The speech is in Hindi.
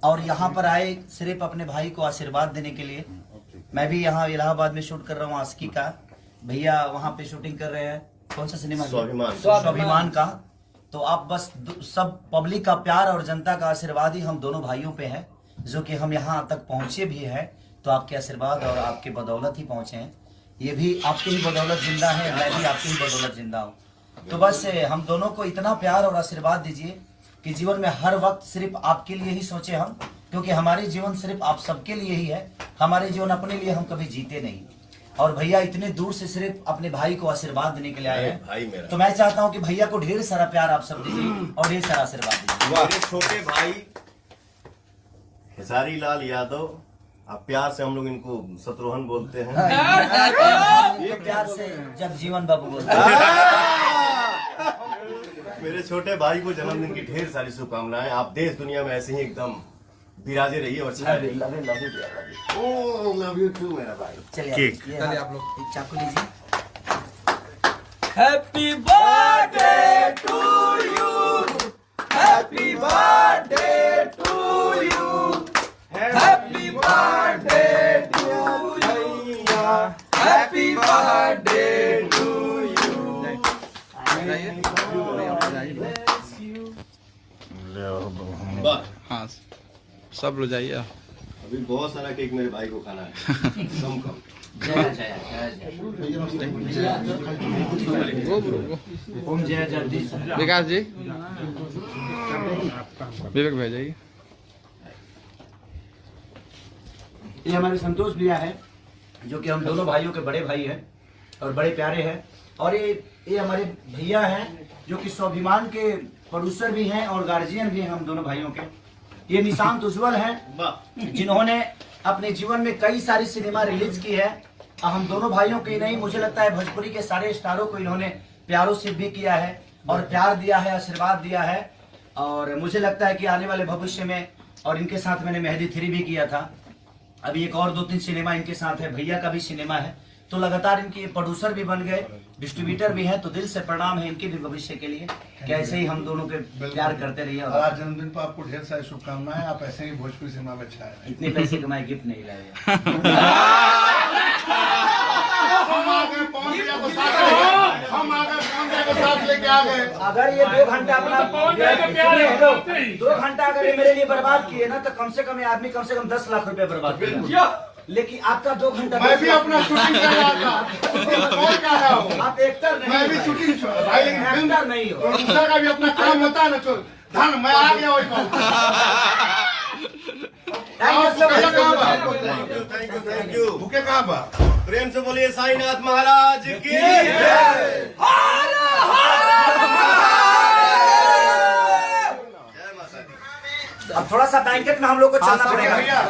और यहाँ पर आए सिर्फ अपने भाई को आशीर्वाद देने के लिए। मैं भी यहाँ इलाहाबाद में शूट कर रहा हूँ आस्की का, भैया वहाँ पे शूटिंग कर रहे हैं। कौन सा सिनेमा? स्वाभिमान का। तो आप बस सब पब्लिक का प्यार और जनता का आशीर्वाद ही हम दोनों भाइयों पे है, जो कि हम यहाँ तक पहुँचे भी है तो आपके आशीर्वाद और आपके बदौलत ही पहुँचे हैं। ये भी आपके ही बदौलत जिंदा है, मैं भी आपके ही बदौलत जिंदा हूँ। तो बस हम दोनों को इतना प्यार और आशीर्वाद दीजिए कि जीवन में हर वक्त सिर्फ आपके लिए ही सोचे हम, क्योंकि हमारे जीवन सिर्फ आप सबके लिए ही है। हमारे जीवन अपने लिए हम कभी जीते नहीं। और भैया इतने दूर से सिर्फ अपने भाई को आशीर्वाद देने के लिए आए हैं, तो मैं चाहता हूं कि भैया को ढेर सारा प्यार आप सब दीजिए और ढेर सारा आशीर्वाद दीजिए। मेरे छोटे भाई खेसारी लाल यादव, आप प्यार से हम लोग इनको शत्रुघ्न बोलते हैं। ये प्यार से जगजीवन बाबू बोलते हैं। मेरे छोटे भाई को जन्मदिन की ढेर सारी शुभकामनाएं। आप देश दुनिया में ऐसे ही एकदम विराजे रहिए और छाए रहिए। ओह लव यू टू मेरा भाई। चलिए आप लोग चाकू लीजिए। Happy birthday to you, happy birthday to you, happy birthday to you, happy birthday to you. हाँ सब लोग जाइए। अभी बहुत सारा केक मेरे भाई को खाना है। कम कम। ओम जय जगदीश। विकास जी, विवेक भाई जाइए। ये हमारे संतोष भैया है, जो कि हम दोनों भाइयों के बड़े भाई हैं और बड़े प्यारे हैं। और ये हमारे भैया हैं, जो कि स्वाभिमान के प्रोड्यूसर भी हैं और गार्जियन भी हैं हम दोनों भाइयों के। ये निशांत उज्जवल हैं, जिन्होंने अपने जीवन में कई सारी सिनेमा रिलीज की है। हम दोनों भाइयों की नहीं, मुझे लगता है भोजपुरी के सारे स्टारों को इन्होंने प्यारों से भी किया है और प्यार दिया है, आशीर्वाद दिया है। और मुझे लगता है कि आने वाले भविष्य में, और इनके साथ मैंने मेहंदी 3 भी किया था, अभी एक और 2-3 सिनेमा इनके साथ है, भैया का भी सिनेमा है। तो लगातार इनके प्रोड्यूसर भी बन गए, डिस्ट्रीब्यूटर भी हैं। तो दिल से प्रणाम है इनके भी भविष्य के लिए, कि ऐसे ही हम दोनों के प्यार करते रहिए। और आज जन्मदिन पर आपको ढेर सारी शुभकामनाएं। आप ऐसे ही भोजपुरी सिनेमा में छाए रहें। इतने पैसे कमाए, गिफ्ट नहीं लाए। अगर ये 2 घंटा अपना 2 घंटा अगर ये मेरे लिए बर्बाद किए ना, तो कम से कम ये आदमी कम से कम 10 लाख रुपए बर्बाद किया। लेकिन आपका 2 घंटा, मैं भी अपना शूटिंग कर रहा था। और क्या रहा हूँ? आप एक्टर नहीं, मैं भी शूटिंग भाई, लेकिन एक्टर नहीं हो। प्रोड्यूसर का भी अपना काम होता है ना। चल धन मैं आ गया वही बात। Thank you. भूखे कहाँ बा? प्रेम से बोलिए साईनाथ महाराज की। अब थोड़ा सा बैंकेट में हम लोग को चलना पड़ेगा।